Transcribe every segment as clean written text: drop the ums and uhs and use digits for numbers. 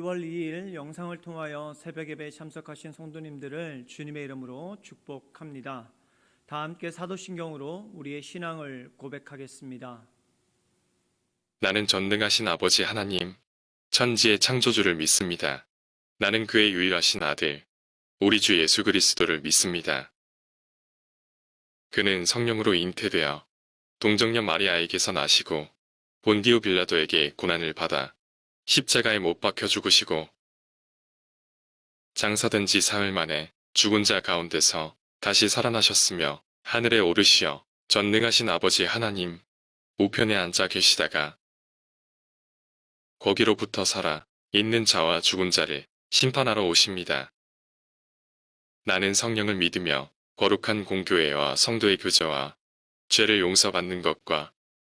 2월 2일 영상을 통하여 새벽 예배에 참석하신 성도님들을 주님의 이름으로 축복합니다. 다 함께 사도신경으로 우리의 신앙을 고백하겠습니다. 나는 전능하신 아버지 하나님, 천지의 창조주를 믿습니다. 나는 그의 유일하신 아들, 우리 주 예수 그리스도를 믿습니다. 그는 성령으로 잉태되어 동정녀 마리아에게서 나시고 본디오 빌라도에게 고난을 받아 십자가에 못 박혀 죽으시고 장사된 지 사흘 만에 죽은 자 가운데서 다시 살아나셨으며 하늘에 오르시어 전능하신 아버지 하나님 우편에 앉아 계시다가 거기로부터 살아 있는 자와 죽은 자를 심판하러 오십니다. 나는 성령을 믿으며 거룩한 공교회와 성도의 교제와 죄를 용서받는 것과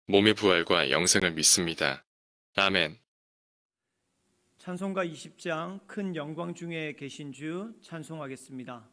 몸의 부활과 영생을 믿습니다. 아멘. 찬송가 20장 큰 영광 중에 계신 주 찬송하겠습니다.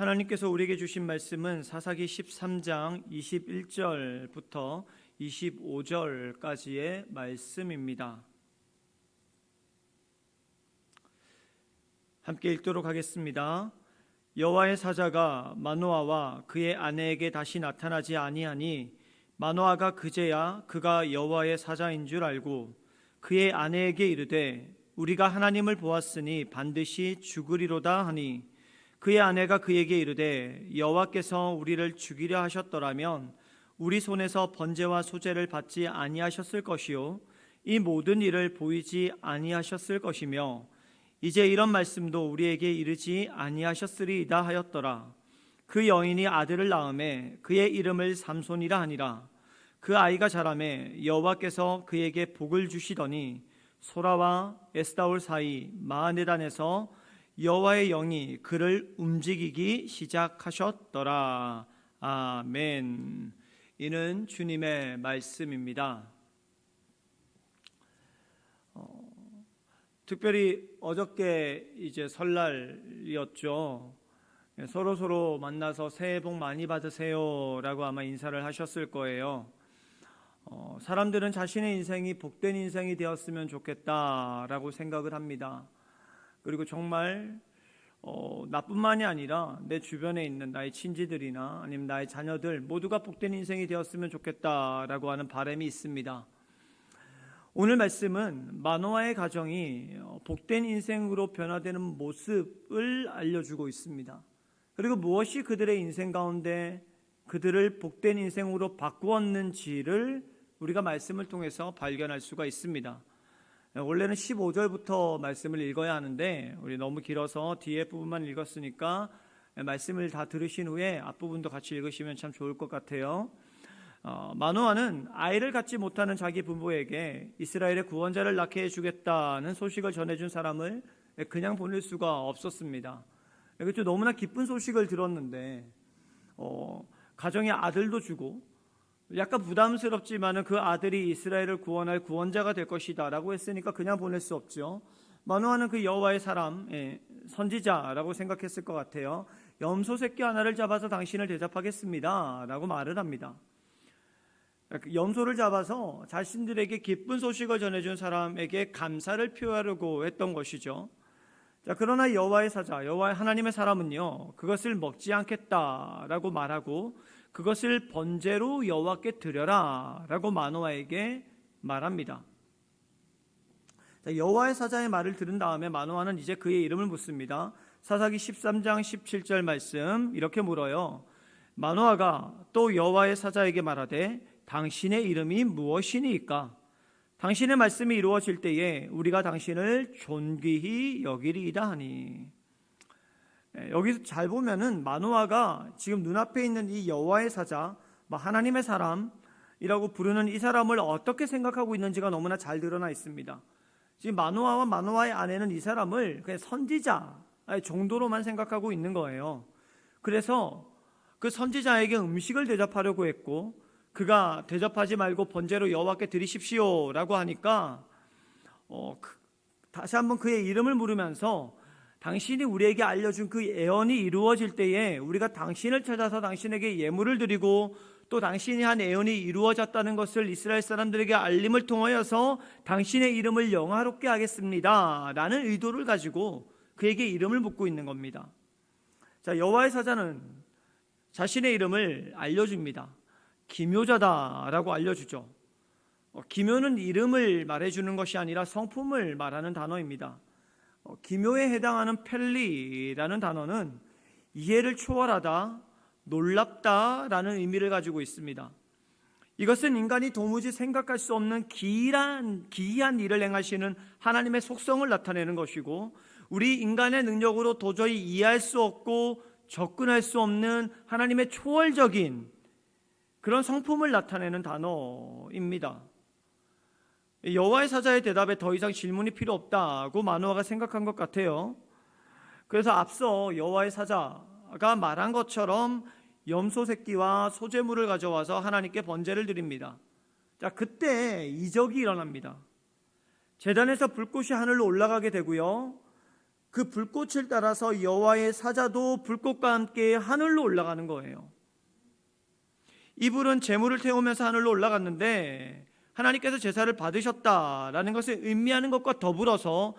하나님께서 우리에게 주신 말씀은 사사기 13장 21절부터 25절까지의 말씀입니다. 함께 읽도록 하겠습니다. 여호와의 사자가 마노아와 그의 아내에게 다시 나타나지 아니하니 마노아가 그제야 그가 여호와의 사자인 줄 알고 그의 아내에게 이르되 우리가 하나님을 보았으니 반드시 죽으리로다 하니 그의 아내가 그에게 이르되 여호와께서 우리를 죽이려 하셨더라면 우리 손에서 번제와 소제를 받지 아니하셨을 것이요 이 모든 일을 보이지 아니하셨을 것이며 이제 이런 말씀도 우리에게 이르지 아니하셨으리이다 하였더라. 그 여인이 아들을 낳음에 그의 이름을 삼손이라 하니라. 그 아이가 자라매 여호와께서 그에게 복을 주시더니 소라와 에스다올 사이 마하네단에서 여호와의 영이 그를 움직이기 시작하셨더라. 아멘. 이는 주님의 말씀입니다. 특별히 어저께 이제 설날이었죠. 서로 만나서 새해 복 많이 받으세요라고 아마 인사를 하셨을 거예요. 사람들은 자신의 인생이 복된 인생이 되었으면 좋겠다라고 생각을 합니다. 그리고 정말 나뿐만이 아니라 내 주변에 있는 나의 친지들이나 아니면 나의 자녀들 모두가 복된 인생이 되었으면 좋겠다라고 하는 바람이 있습니다. 오늘 말씀은 마노아의 가정이 복된 인생으로 변화되는 모습을 알려주고 있습니다. 그리고 무엇이 그들의 인생 가운데 그들을 복된 인생으로 바꾸었는지를 우리가 말씀을 통해서 발견할 수가 있습니다. 원래는 15절부터 말씀을 읽어야 하는데 우리 너무 길어서 뒤에 부분만 읽었으니까 말씀을 다 들으신 후에 앞부분도 같이 읽으시면 참 좋을 것 같아요. 마노아는 아이를 갖지 못하는 자기 부부에게 이스라엘의 구원자를 낳게 해주겠다는 소식을 전해준 사람을 그냥 보낼 수가 없었습니다. 그렇죠. 너무나 기쁜 소식을 들었는데 가정에 아들도 주고 약간 부담스럽지만은 그 아들이 이스라엘을 구원할 구원자가 될 것이다라고 했으니까 그냥 보낼 수 없죠. 마노아는 그 여호와의 사람, 선지자라고 생각했을 것 같아요. 염소 새끼 하나를 잡아서 당신을 대접하겠습니다라고 말을 합니다. 염소를 잡아서 자신들에게 기쁜 소식을 전해준 사람에게 감사를 표하려고 했던 것이죠. 자, 그러나 여호와의 사자, 여호와 하나님의 사람은요, 그것을 먹지 않겠다라고 말하고 그것을 번제로 여호와께 드려라라고 마노아에게 말합니다. 자, 여호와의 사자의 말을 들은 다음에 마노아는 이제 그의 이름을 묻습니다. 사사기 13장 17절 말씀 이렇게 물어요. 마노아가 또 여호와의 사자에게 말하되 당신의 이름이 무엇이니까? 당신의 말씀이 이루어질 때에 우리가 당신을 존귀히 여기리이다 하니. 여기서 잘 보면은 마노아가 지금 눈앞에 있는 이 여호와의 사자, 하나님의 사람이라고 부르는 이 사람을 어떻게 생각하고 있는지가 너무나 잘 드러나 있습니다. 지금 마노아와 마노아의 아내는 이 사람을 그냥 선지자 정도로만 생각하고 있는 거예요. 그래서 그 선지자에게 음식을 대접하려고 했고 그가 대접하지 말고 번제로 여호와께 드리십시오라고 하니까 다시 한번 그의 이름을 물으면서 당신이 우리에게 알려준 그 예언이 이루어질 때에 우리가 당신을 찾아서 당신에게 예물을 드리고 또 당신이 한 예언이 이루어졌다는 것을 이스라엘 사람들에게 알림을 통하여서 당신의 이름을 영화롭게 하겠습니다 라는 의도를 가지고 그에게 이름을 묻고 있는 겁니다. 자, 여호와의 사자는 자신의 이름을 알려줍니다. 기묘자다라고 알려주죠. 기묘는 이름을 말해주는 것이 아니라 성품을 말하는 단어입니다. 기묘에 해당하는 펠리라는 단어는 이해를 초월하다, 놀랍다라는 의미를 가지고 있습니다. 이것은 인간이 도무지 생각할 수 없는 기이한 일을 행하시는 하나님의 속성을 나타내는 것이고 우리 인간의 능력으로 도저히 이해할 수 없고 접근할 수 없는 하나님의 초월적인 그런 성품을 나타내는 단어입니다. 여호와의 사자의 대답에 더 이상 질문이 필요 없다고 마노아가 생각한 것 같아요. 그래서 앞서 여호와의 사자가 말한 것처럼 염소 새끼와 소제물을 가져와서 하나님께 번제를 드립니다. 자, 그때 이적이 일어납니다. 제단에서 불꽃이 하늘로 올라가게 되고요. 그 불꽃을 따라서 여호와의 사자도 불꽃과 함께 하늘로 올라가는 거예요. 이 불은 제물을 태우면서 하늘로 올라갔는데 하나님께서 제사를 받으셨다라는 것을 의미하는 것과 더불어서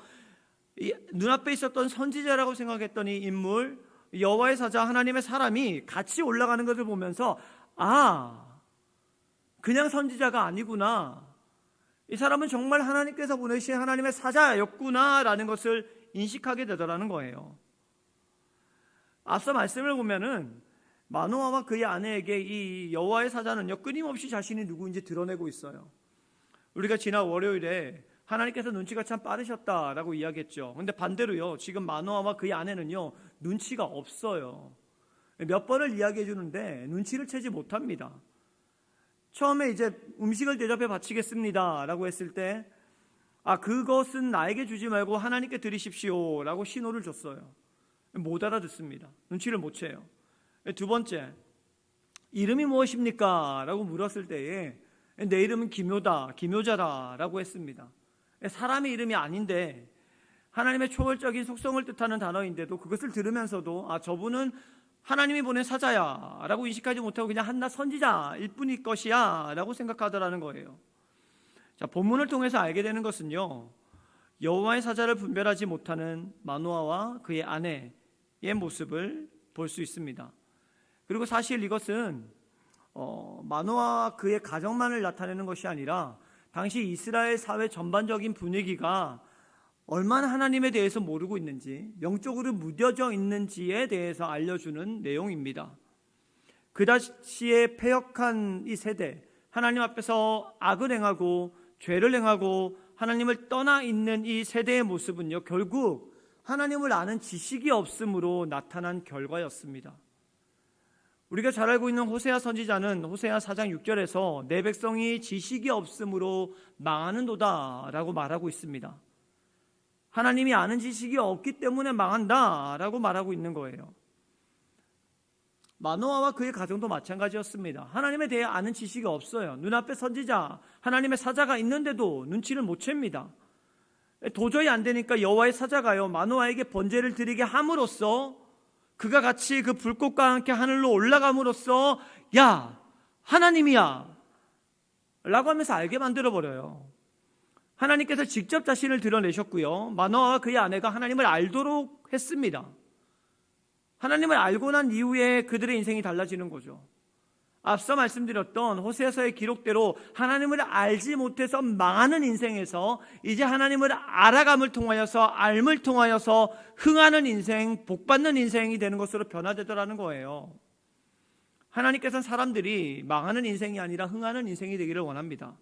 눈앞에 있었던 선지자라고 생각했던 이 인물 여호와의 사자 하나님의 사람이 같이 올라가는 것을 보면서 그냥 선지자가 아니구나, 이 사람은 정말 하나님께서 보내신 하나님의 사자였구나라는 것을 인식하게 되더라는 거예요. 앞서 말씀을 보면은 마노아와 그의 아내에게 이 여호와의 사자는요 끊임없이 자신이 누구인지 드러내고 있어요. 우리가 지난 월요일에 하나님께서 눈치가 참 빠르셨다라고 이야기했죠. 그런데 반대로요, 지금 마노아와 그의 아내는요 눈치가 없어요. 몇 번을 이야기해 주는데 눈치를 채지 못합니다. 처음에 이제 음식을 대접해 바치겠습니다라고 했을 때 그것은 나에게 주지 말고 하나님께 드리십시오라고 신호를 줬어요. 못 알아듣습니다. 눈치를 못 채요. 두 번째, 이름이 무엇입니까? 라고 물었을 때에 내 이름은 기묘다, 기묘자다라고 했습니다. 사람의 이름이 아닌데 하나님의 초월적인 속성을 뜻하는 단어인데도 그것을 들으면서도 저분은 하나님이 보낸 사자야 라고 인식하지 못하고 그냥 한낱 선지자일 뿐일 것이야 라고 생각하더라는 거예요. 자, 본문을 통해서 알게 되는 것은요, 여호와의 사자를 분별하지 못하는 마노아와 그의 아내의 모습을 볼 수 있습니다. 그리고 사실 이것은 마노아와 그의 가정만을 나타내는 것이 아니라 당시 이스라엘 사회 전반적인 분위기가 얼마나 하나님에 대해서 모르고 있는지, 영적으로 무뎌져 있는지에 대해서 알려주는 내용입니다. 그 당시에 패역한 이 세대, 하나님 앞에서 악을 행하고 죄를 행하고 하나님을 떠나 있는 이 세대의 모습은요, 결국 하나님을 아는 지식이 없음으로 나타난 결과였습니다. 우리가 잘 알고 있는 호세아 선지자는 호세아 4장 6절에서 내 백성이 지식이 없음으로 망하는도다 라고 말하고 있습니다. 하나님이 아는 지식이 없기 때문에 망한다 라고 말하고 있는 거예요. 마노아와 그의 가정도 마찬가지였습니다. 하나님에 대해 아는 지식이 없어요. 눈앞에 선지자, 하나님의 사자가 있는데도 눈치를 못 챕니다. 도저히 안 되니까 여호와의 사자가요, 마노아에게 번제를 드리게 함으로써, 그가 같이 그 불꽃과 함께 하늘로 올라감으로써 야, 하나님이야 라고 하면서 알게 만들어버려요. 하나님께서 직접 자신을 드러내셨고요, 마노아와 그의 아내가 하나님을 알도록 했습니다. 하나님을 알고 난 이후에 그들의 인생이 달라지는 거죠. 앞서 말씀드렸던 호세아서의 기록대로 하나님을 알지 못해서 망하는 인생에서 이제 하나님을 알아감을 통하여서, 알을 통하여서 흥하는 인생, 복받는 인생이 되는 것으로 변화되더라는 거예요. 하나님께서는 사람들이 망하는 인생이 아니라 흥하는 인생이 되기를 원합니다.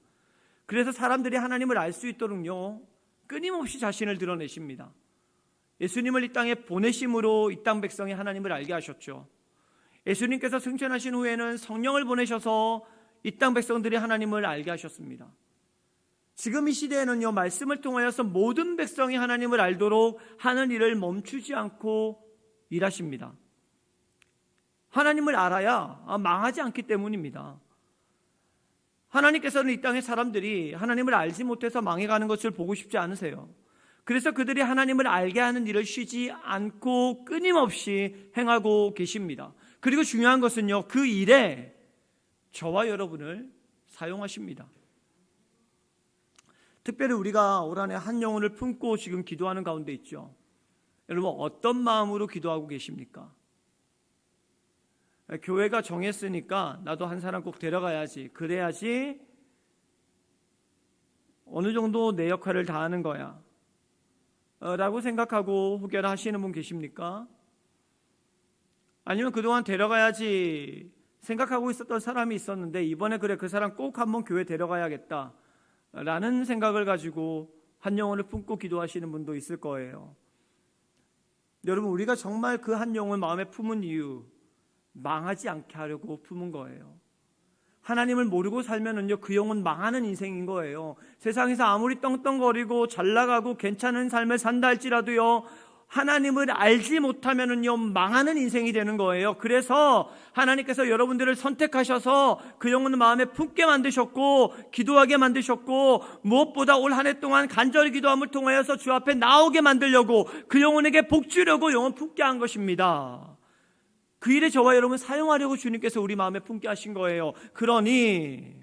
그래서 사람들이 하나님을 알 수 있도록요, 끊임없이 자신을 드러내십니다. 예수님을 이 땅에 보내심으로 이 땅 백성이 하나님을 알게 하셨죠. 예수님께서 승천하신 후에는 성령을 보내셔서 이 땅 백성들이 하나님을 알게 하셨습니다. 지금 이 시대에는요, 말씀을 통하여서 모든 백성이 하나님을 알도록 하는 일을 멈추지 않고 일하십니다. 하나님을 알아야 망하지 않기 때문입니다. 하나님께서는 이 땅의 사람들이 하나님을 알지 못해서 망해가는 것을 보고 싶지 않으세요. 그래서 그들이 하나님을 알게 하는 일을 쉬지 않고 끊임없이 행하고 계십니다. 그리고 중요한 것은요, 그 일에 저와 여러분을 사용하십니다. 특별히 우리가 올 한해 한 영혼을 품고 지금 기도하는 가운데 있죠. 여러분, 어떤 마음으로 기도하고 계십니까? 교회가 정했으니까 나도 한 사람 꼭 데려가야지, 그래야지 어느 정도 내 역할을 다하는 거야 라고 생각하고 후결하시는 분 계십니까? 아니면 그동안 데려가야지 생각하고 있었던 사람이 있었는데 이번에 그래, 그 사람 꼭 한번 교회 데려가야겠다 라는 생각을 가지고 한 영혼을 품고 기도하시는 분도 있을 거예요. 여러분, 우리가 정말 그 한 영혼을 마음에 품은 이유, 망하지 않게 하려고 품은 거예요. 하나님을 모르고 살면은요, 그 영혼 망하는 인생인 거예요. 세상에서 아무리 떵떵거리고 잘 나가고 괜찮은 삶을 산다 할지라도요, 하나님을 알지 못하면은요, 망하는 인생이 되는 거예요. 그래서 하나님께서 여러분들을 선택하셔서 그 영혼을 마음에 품게 만드셨고, 기도하게 만드셨고, 무엇보다 올 한 해 동안 간절히 기도함을 통하여서 주 앞에 나오게 만들려고, 그 영혼에게 복 주려고 영혼 품게 한 것입니다. 그 일에 저와 여러분 사용하려고 주님께서 우리 마음에 품게 하신 거예요. 그러니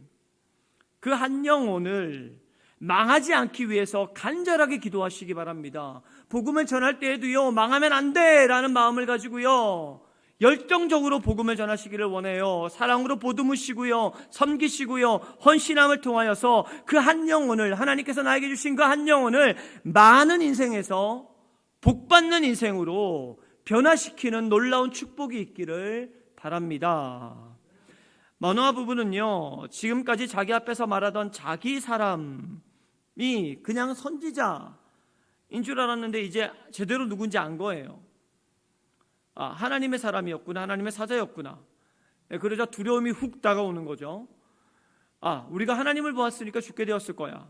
그 한 영혼을 망하지 않기 위해서 간절하게 기도하시기 바랍니다. 복음을 전할 때에도요, 망하면 안 돼라는 마음을 가지고요, 열정적으로 복음을 전하시기를 원해요. 사랑으로 보듬으시고요, 섬기시고요, 헌신함을 통하여서 그 한 영혼을, 하나님께서 나에게 주신 그 한 영혼을 많은 인생에서 복받는 인생으로 변화시키는 놀라운 축복이 있기를 바랍니다. 마노아 부부는요, 지금까지 자기 앞에서 말하던 자기 사람이 그냥 선지자인 줄 알았는데 이제 제대로 누군지 안 거예요. 하나님의 사람이었구나, 하나님의 사자였구나. 그러자 두려움이 훅 다가오는 거죠. 우리가 하나님을 보았으니까 죽게 되었을 거야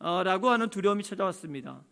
라고 하는 두려움이 찾아왔습니다.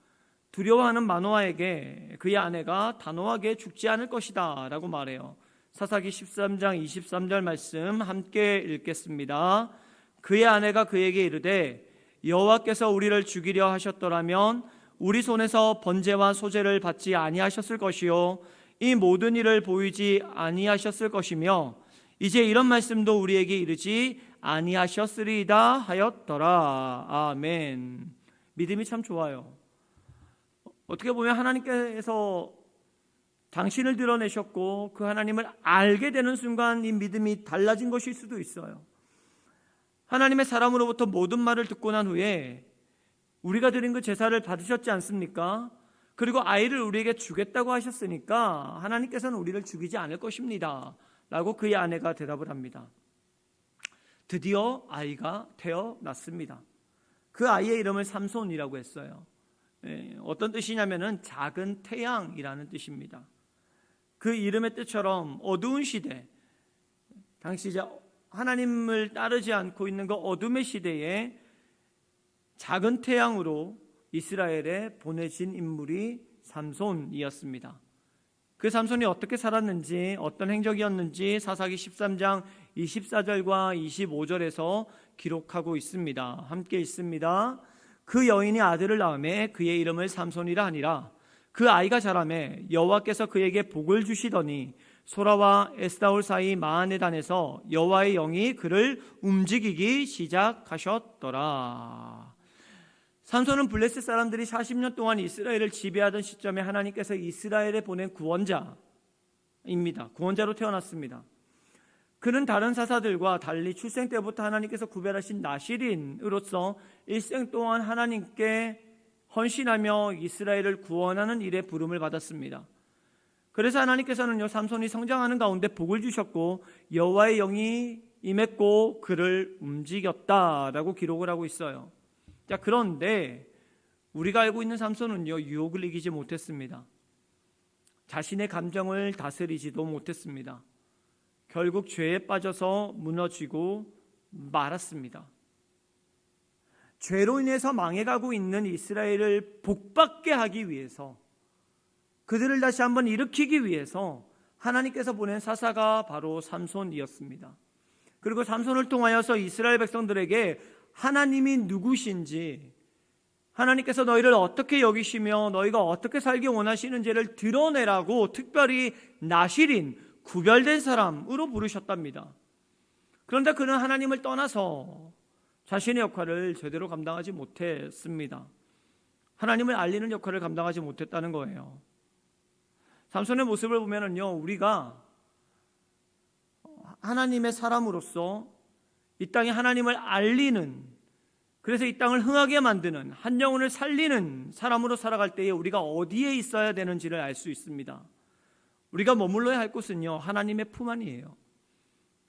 두려워하는 마노아에게 그의 아내가 단호하게 죽지 않을 것이다 라고 말해요. 사사기 13장 23절 말씀 함께 읽겠습니다. 그의 아내가 그에게 이르되 여호와께서 우리를 죽이려 하셨더라면 우리 손에서 번제와 소제를 받지 아니하셨을 것이요 이 모든 일을 보이지 아니하셨을 것이며 이제 이런 말씀도 우리에게 이르지 아니하셨으리이다 하였더라. 아멘. 믿음이 참 좋아요. 어떻게 보면 하나님께서 당신을 드러내셨고 그 하나님을 알게 되는 순간 이 믿음이 달라진 것일 수도 있어요. 하나님의 사람으로부터 모든 말을 듣고 난 후에 우리가 드린 그 제사를 받으셨지 않습니까? 그리고 아이를 우리에게 주겠다고 하셨으니까 하나님께서는 우리를 죽이지 않을 것입니다 라고 그의 아내가 대답을 합니다. 드디어 아이가 태어났습니다. 그 아이의 이름을 삼손이라고 했어요. 어떤 뜻이냐면은 작은 태양이라는 뜻입니다. 그 이름의 뜻처럼 어두운 시대, 당시 이제 하나님을 따르지 않고 있는 그 어둠의 시대에 작은 태양으로 이스라엘에 보내진 인물이 삼손이었습니다. 그 삼손이 어떻게 살았는지, 어떤 행적이었는지 사사기 13장 24절과 25절에서 기록하고 있습니다. 함께 읽습니다. 그 여인이 아들을 낳음에 그의 이름을 삼손이라 하니라. 그 아이가 자라매 여호와께서 그에게 복을 주시더니 소라와 에스다올 사이 마하네단에서 여호와의 영이 그를 움직이기 시작하셨더라. 삼손은 블레셋 사람들이 40년 동안 이스라엘을 지배하던 시점에 하나님께서 이스라엘에 보낸 구원자입니다. 구원자로 태어났습니다. 그는 다른 사사들과 달리 출생 때부터 하나님께서 구별하신 나실인으로서 일생 동안 하나님께 헌신하며 이스라엘을 구원하는 일에 부름을 받았습니다. 그래서 하나님께서는요, 삼손이 성장하는 가운데 복을 주셨고 여호와의 영이 임했고 그를 움직였다라고 기록을 하고 있어요. 자, 그런데 우리가 알고 있는 삼손은요, 유혹을 이기지 못했습니다. 자신의 감정을 다스리지도 못했습니다. 결국 죄에 빠져서 무너지고 말았습니다. 죄로 인해서 망해가고 있는 이스라엘을 복받게 하기 위해서, 그들을 다시 한번 일으키기 위해서 하나님께서 보낸 사사가 바로 삼손이었습니다. 그리고 삼손을 통하여서 이스라엘 백성들에게 하나님이 누구신지, 하나님께서 너희를 어떻게 여기시며 너희가 어떻게 살기 원하시는지를 드러내라고 특별히 나실인, 구별된 사람으로 부르셨답니다. 그런데 그는 하나님을 떠나서 자신의 역할을 제대로 감당하지 못했습니다. 하나님을 알리는 역할을 감당하지 못했다는 거예요. 삼손의 모습을 보면은요, 우리가 하나님의 사람으로서 이 땅에 하나님을 알리는, 그래서 이 땅을 흥하게 만드는, 한 영혼을 살리는 사람으로 살아갈 때에 우리가 어디에 있어야 되는지를 알 수 있습니다. 우리가 머물러야 할 곳은요, 하나님의 품 안이에요.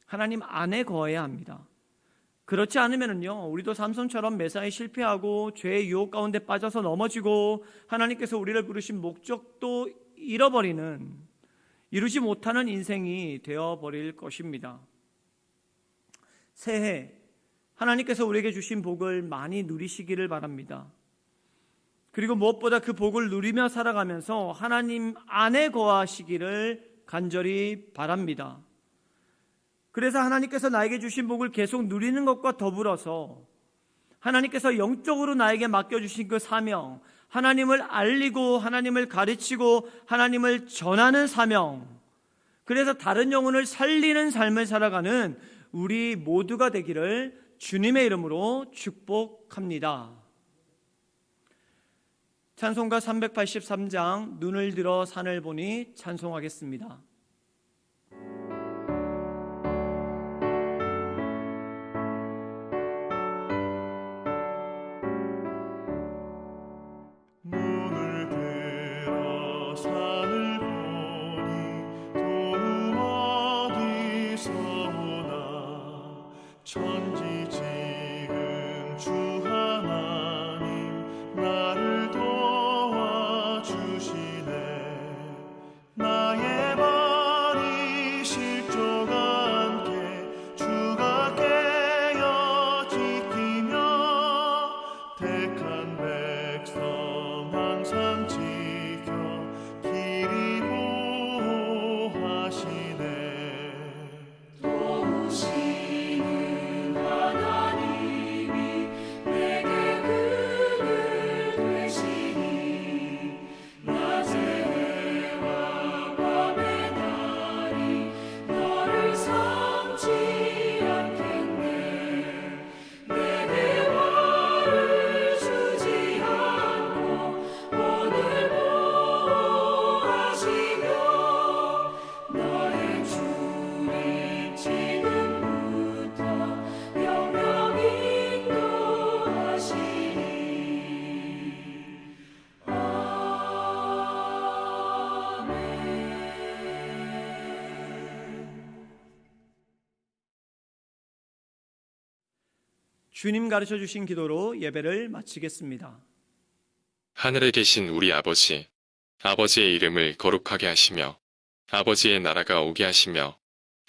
하나님 안에 거해야 합니다. 그렇지 않으면은요, 우리도 삼손처럼 매사에 실패하고 죄의 유혹 가운데 빠져서 넘어지고 하나님께서 우리를 부르신 목적도 잃어버리는, 이루지 못하는 인생이 되어버릴 것입니다. 새해 하나님께서 우리에게 주신 복을 많이 누리시기를 바랍니다. 그리고 무엇보다 그 복을 누리며 살아가면서 하나님 안에 거하시기를 간절히 바랍니다. 그래서 하나님께서 나에게 주신 복을 계속 누리는 것과 더불어서 하나님께서 영적으로 나에게 맡겨주신 그 사명, 하나님을 알리고 하나님을 가르치고 하나님을 전하는 사명, 그래서 다른 영혼을 살리는 삶을 살아가는 우리 모두가 되기를 주님의 이름으로 축복합니다. 찬송가 383장 눈을 들어 산을 보니 찬송하겠습니다. 눈을 들어 산을 보니 도움 어디서 오나 천지 지금 주 하나님 나를 도와주시네. 나의 발이 실족 않게 주가 깨어 지키며 택한 백성 항상 지켜 길 주님 가르쳐 주신 기도로 예배를 마치겠습니다. 하늘에 계신 우리 아버지, 아버지의 이름을 거룩하게 하시며 아버지의 나라가 오게 하시며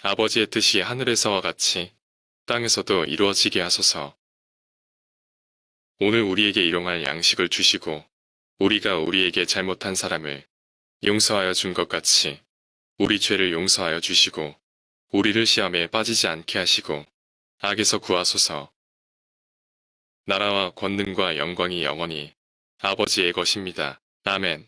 아버지의 뜻이 하늘에서와 같이 땅에서도 이루어지게 하소서. 오늘 우리에게 일용할 양식을 주시고 우리가 우리에게 잘못한 사람을 용서하여 준 것 같이 우리 죄를 용서하여 주시고 우리를 시험에 빠지지 않게 하시고 악에서 구하소서. 나라와 권능과 영광이 영원히 아버지의 것입니다. 아멘.